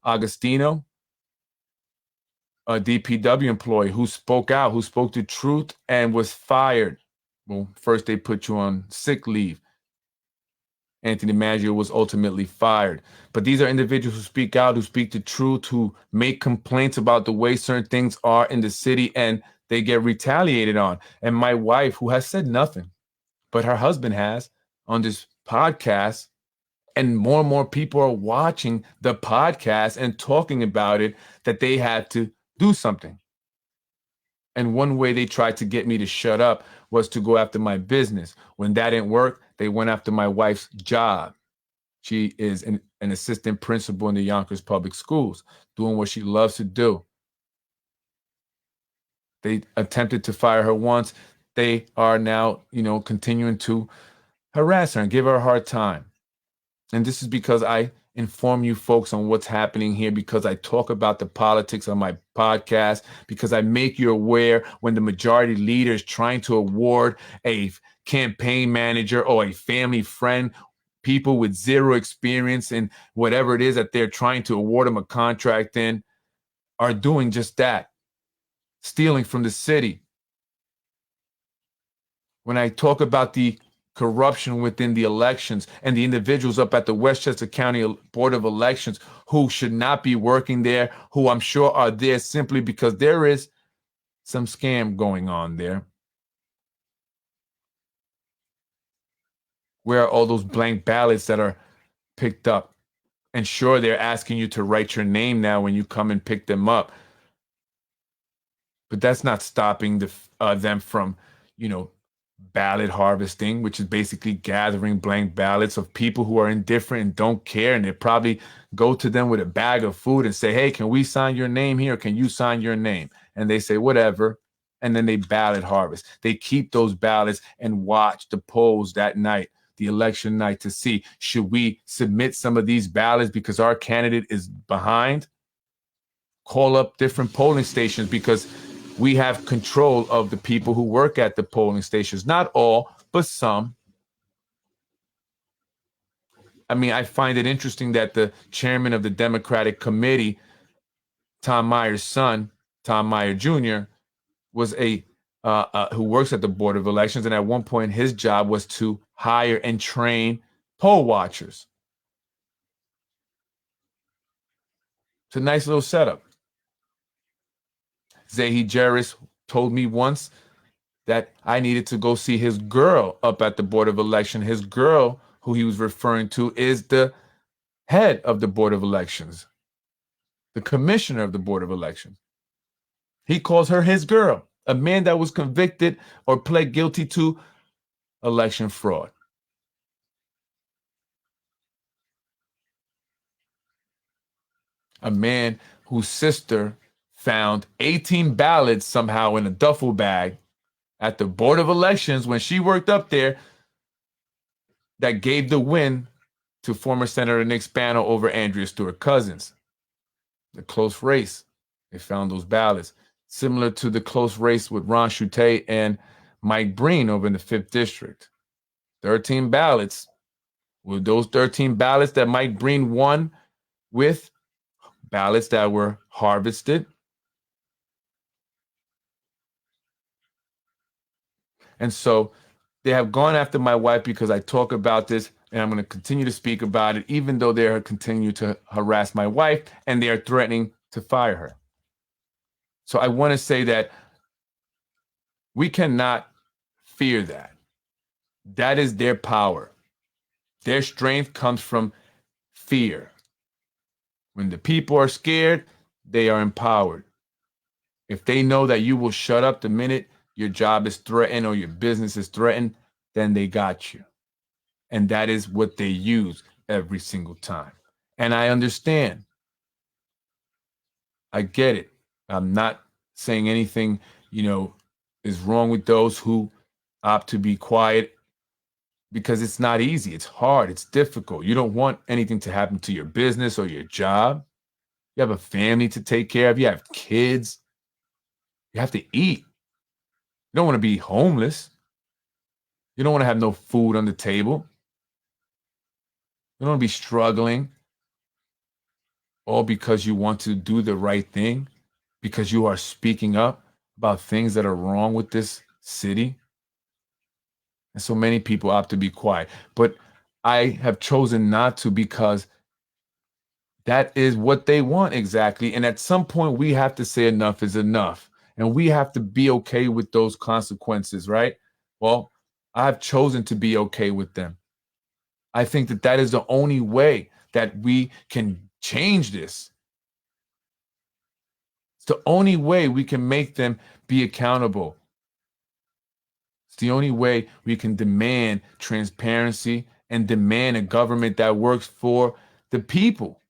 Agostino, a DPW employee who spoke out, who spoke the truth and was fired. Well, first they put you on sick leave. Anthony DiMaggio was ultimately fired. But these are individuals who speak out, who speak the truth, who make complaints about the way certain things are in the city, and they get retaliated on. And my wife, who has said nothing, but her husband has on this podcast, and more people are watching the podcast and talking about it, that they had to do something. And one way they tried to get me to shut up was to go after my business. When that didn't work, they went after my wife's job. She is an assistant principal in the Yonkers Public Schools, doing what she loves to do. They attempted to fire her once. They are now, continuing to harass her and give her a hard time. And this is because I inform you folks on what's happening here, because I talk about the politics on my podcast, because I make you aware when the majority leader is trying to award a campaign manager or a family friend, people with zero experience in whatever it is that they're trying to award them a contract in, are doing just that, stealing from the city. When I talk about the corruption within the elections and the individuals up at the Westchester County Board of Elections who should not be working there, who I'm sure are there simply because there is some scam going on there. Where are all those blank ballots that are picked up? And sure, they're asking you to write your name now when you come and pick them up. But that's not stopping them from, ballot harvesting, which is basically gathering blank ballots of people who are indifferent and don't care. And they probably go to them with a bag of food and say, hey, can we sign your name here? Can you sign your name? And they say, whatever. And then they ballot harvest. They keep those ballots and watch the polls that night, the election night, to see, should we submit some of these ballots because our candidate is behind? Call up different polling stations, because we have control of the people who work at the polling stations. Not all, but some. I mean, I find it interesting that the chairman of the Democratic Committee, Tom Meyer's son, Tom Meyer Jr., was who works at the Board of Elections. And at one point, his job was to hire and train poll watchers. It's a nice little setup. Zahi Jarris told me once that I needed to go see his girl up at the Board of Election. His girl, who he was referring to, is the head of the Board of Elections, the commissioner of the Board of Elections. He calls her his girl, a man that was convicted or pled guilty to election fraud. a man whose sister found 18 ballots somehow in a duffel bag at the Board of Elections when she worked up there that gave the win to former Senator Nick Spano over Andrea Stewart Cousins. The close race. They found those ballots. Similar to the close race with Ron Schutte and Mike Breen over in the 5th District. 13 ballots. Were those 13 ballots that Mike Breen won with ballots that were harvested? And so they have gone after my wife because I talk about this, and I'm going to continue to speak about it, even though they are continuing to harass my wife and they are threatening to fire her. So I want to say that we cannot fear that. That is their power. Their strength comes from fear. When the people are scared, they are empowered. If they know that you will shut up the minute your job is threatened or your business is threatened, then they got you. And that is what they use every single time. And I understand. I get it. I'm not saying anything, is wrong with those who opt to be quiet, because it's not easy. It's hard. It's difficult. You don't want anything to happen to your business or your job. You have a family to take care of. You have kids. You have to eat. You don't want to be homeless. You don't want to have no food on the table. You don't want to be struggling, all because you want to do the right thing, because you are speaking up about things that are wrong with this city. And so many people opt to be quiet. But I have chosen not to, because that is what they want exactly. And at some point, we have to say enough is enough. And we have to be okay with those consequences, right? Well, I've chosen to be okay with them. I think that that is the only way that we can change this. It's the only way we can make them be accountable. It's the only way we can demand transparency and demand a government that works for the people.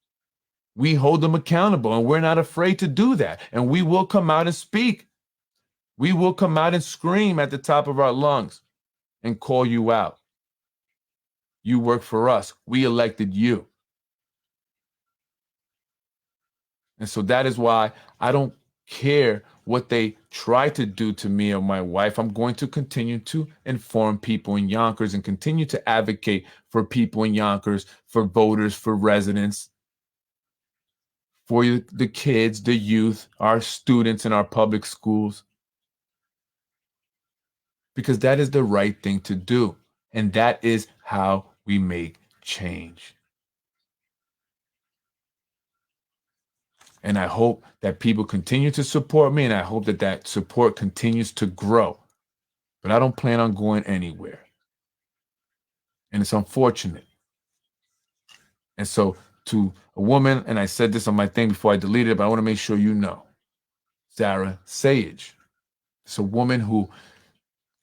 We hold them accountable, and we're not afraid to do that. And we will come out and speak. We will come out and scream at the top of our lungs and call you out. You work for us. We elected you. And so that is why I don't care what they try to do to me or my wife. I'm going to continue to inform people in Yonkers and continue to advocate for people in Yonkers, for voters, for residents, for the kids, the youth, our students in our public schools. Because that is the right thing to do. And that is how we make change. And I hope that people continue to support me, and I hope that that support continues to grow. But I don't plan on going anywhere. And it's unfortunate. And so to a woman, and I said this on my thing before I deleted it, but I want to make sure you know, Sarah Sage. It's a woman who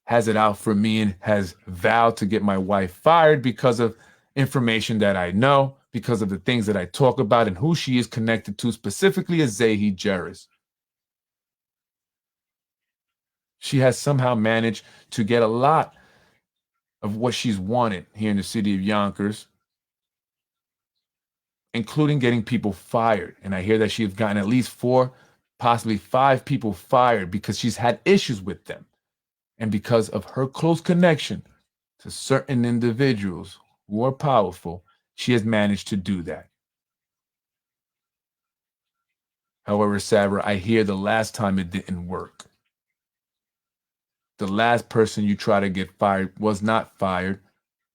has it out for me and has vowed to get my wife fired because of information that I know, because of the things that I talk about, and who she is connected to, specifically as Zahi Jerris. She has somehow managed to get a lot of what she's wanted here in the city of Yonkers, including getting people fired. And I hear that she's gotten at least 4, possibly 5 people fired because she's had issues with them. And because of her close connection to certain individuals who are powerful, she has managed to do that. However, Sarah, I hear the last time it didn't work. The last person you try to get fired was not fired.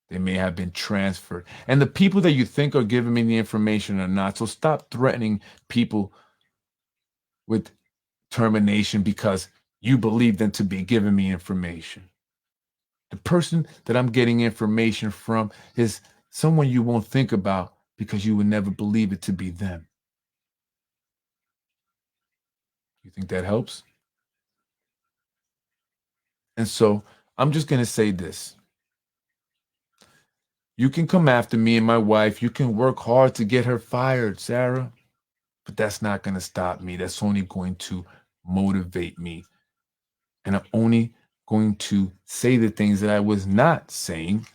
They may have been transferred. And the people that you think are giving me the information are not. So stop threatening people with termination because you believe them to be giving me information. The person that I'm getting information from is someone you won't think about because you would never believe it to be them. You think that helps? And so I'm just going to say this. You can come after me and my wife. You can work hard to get her fired, Sarah. But that's not going to stop me. That's only going to motivate me. And I'm only going to say the things that I was not saying,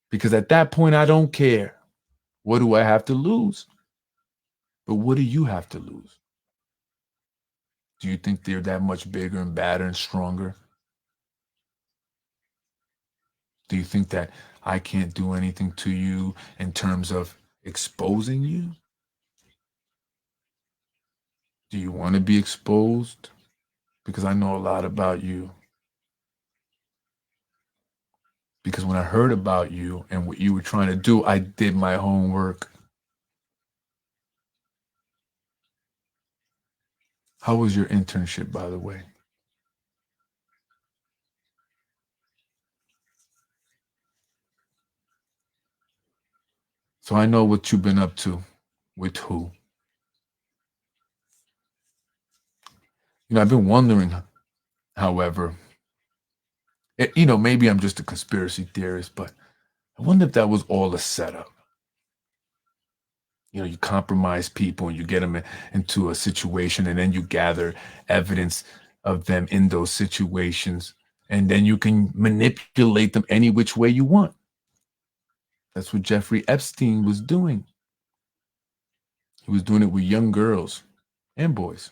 because at that point, I don't care. What do I have to lose? But what do you have to lose? Do you think they're that much bigger and badder and stronger? Do you think that I can't do anything to you in terms of exposing you? Do you want to be exposed? Because I know a lot about you. Because when I heard about you and what you were trying to do, I did my homework. How was your internship, by the way? So I know what you've been up to. With who? I've been wondering, however, maybe I'm just a conspiracy theorist, but I wonder if that was all a setup. You compromise people and you get them into a situation, and then you gather evidence of them in those situations, and then you can manipulate them any which way you want. That's what Jeffrey Epstein was doing. He was doing it with young girls and boys.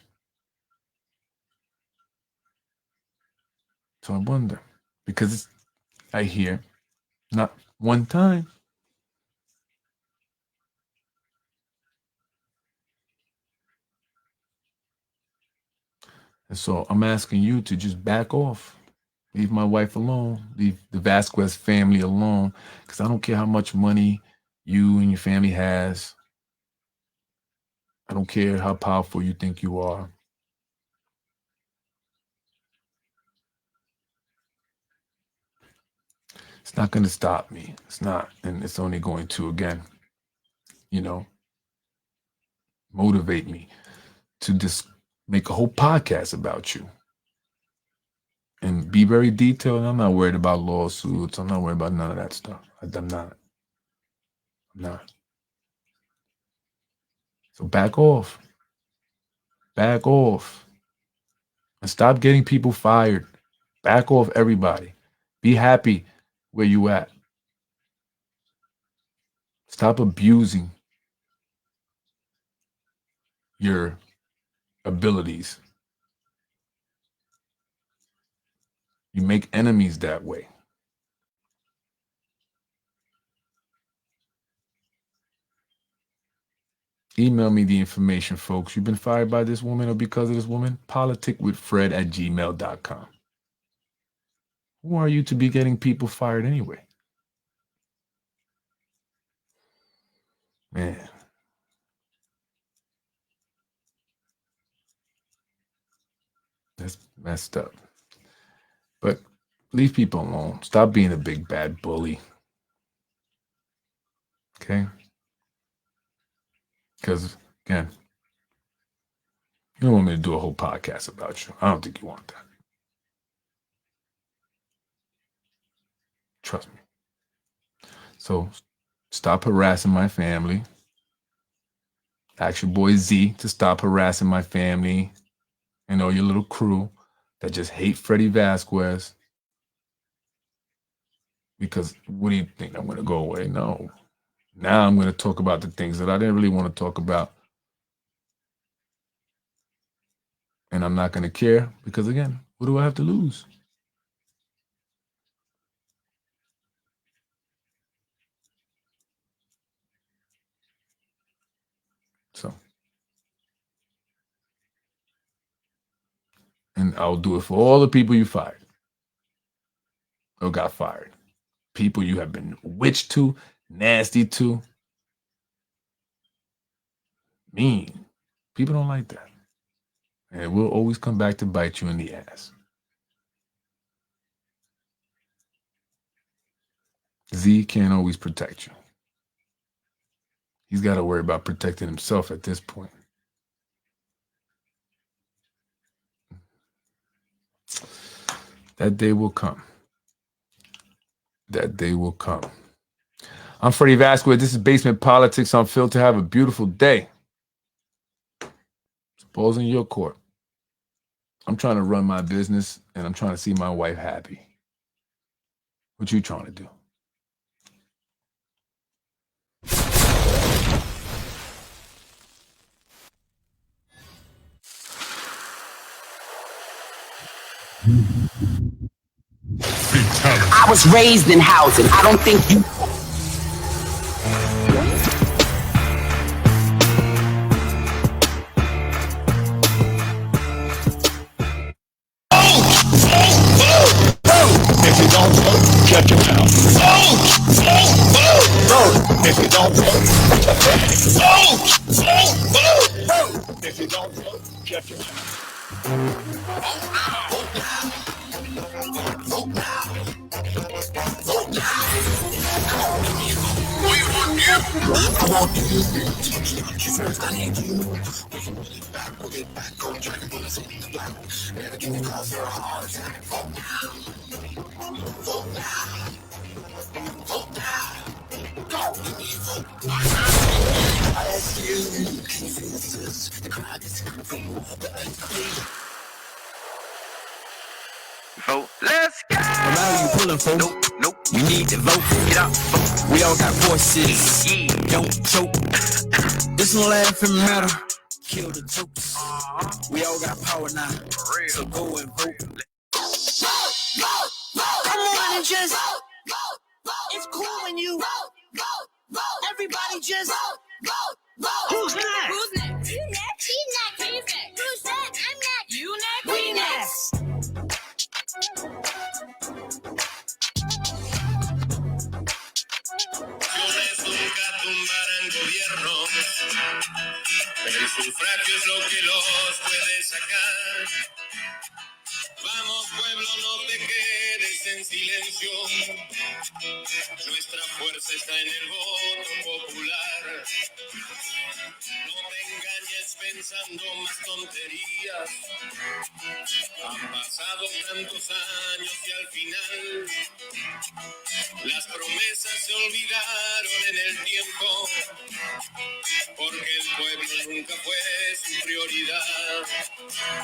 So I wonder, because I hear not one time. And so I'm asking you to just back off. Leave my wife alone. Leave the Vasquez family alone. Because I don't care how much money you and your family has. I don't care how powerful you think you are. It's not going to stop me. It's not. And it's only going to, again, motivate me to just make a whole podcast about you. And be very detailed. I'm not worried about lawsuits. I'm not worried about none of that stuff. I'm not. So back off. Back off. And stop getting people fired. Back off, everybody. Be happy where you at. Stop abusing your abilities. You make enemies that way. Email me the information, folks. You've been fired by this woman or because of this woman? politicwithfred@gmail.com. Who are you to be getting people fired anyway? Man. That's messed up. But leave people alone. Stop being a big bad bully. Okay? Because, again, you don't want me to do a whole podcast about you. I don't think you want that. Trust me. So stop harassing my family. Ask your boy Z to stop harassing my family and all your little crew that just hate Freddie Vasquez. Because what do you think? I'm going to go away? No. Now I'm going to talk about the things that I didn't really want to talk about. And I'm not going to care because, again, what do I have to lose? So, and I'll do it for all the people you fired or got fired. People you have been witched to, nasty to, mean. People don't like that. And it will always come back to bite you in the ass. Z can't always protect you. He's got to worry about protecting himself at this point. That day will come. That day will come. I'm Freddie Vasquez. This is Basement Politics Unfiltered. Have a beautiful day. Ball's in your court. I'm trying to run my business, and I'm trying to see my wife happy. What you trying to do? I was raised in housing. I don't think you. If you don't vote, shut your mouth. Vote. If you don't vote, vote. If you don't vote, shut your mouth. Vote now. Vote now. We want you. I want you. First, I need you. We'll get back on track and put us in the black. Everything that cause your heart attack. Vote now. Vote now. Vote now. Go. Give me a vote. I ask you. Can you feel this? The crowd is coming from the unclean. Vote. Let's go. No matter who you pulling for, Nope. you need to vote. Get up. We all got voices. Yeah. Don't choke. This don't laugh and matter. Kill the jokes. We all got power now. So go and vote. Come on and just vote. It's cool when you vote. Everybody just vote. Who's next? Who's next? You next? He's next. He's next. Who's next? I'm next. You next? We next. Nunca tumbarán gobierno. El sufragio es lo que los puede sacar. Vamos, pueblo, no te quedes en silencio. Nuestra fuerza está en el voto popular. No te engañes pensando más tonterías. Han pasado tantos años y al final las promesas se olvidaron en el tiempo, porque el pueblo nunca fue su prioridad.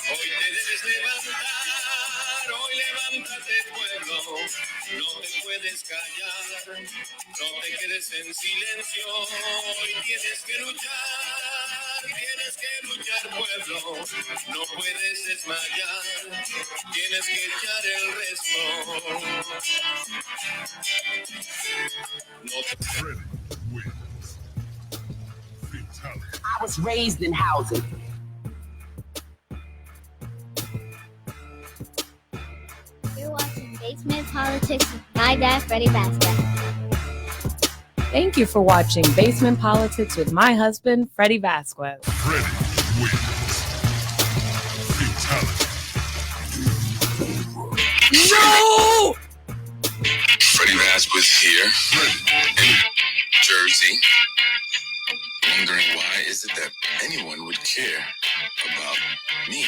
Hoy te debes levantar, hoy levántate pueblo, no te puedes callar, no te quedes en silencio, hoy tienes que luchar pueblo, no puedes desmayar, tienes que echar el resto. I was raised in housing. You're watching Basement Politics with my dad, Freddie Vasquez. Thank you for watching Basement Politics with my husband, Freddie Vasquez. Freddie wins. Fatality. No! Freddie Vasquez here in Jersey. Wondering why is it that anyone would care about me?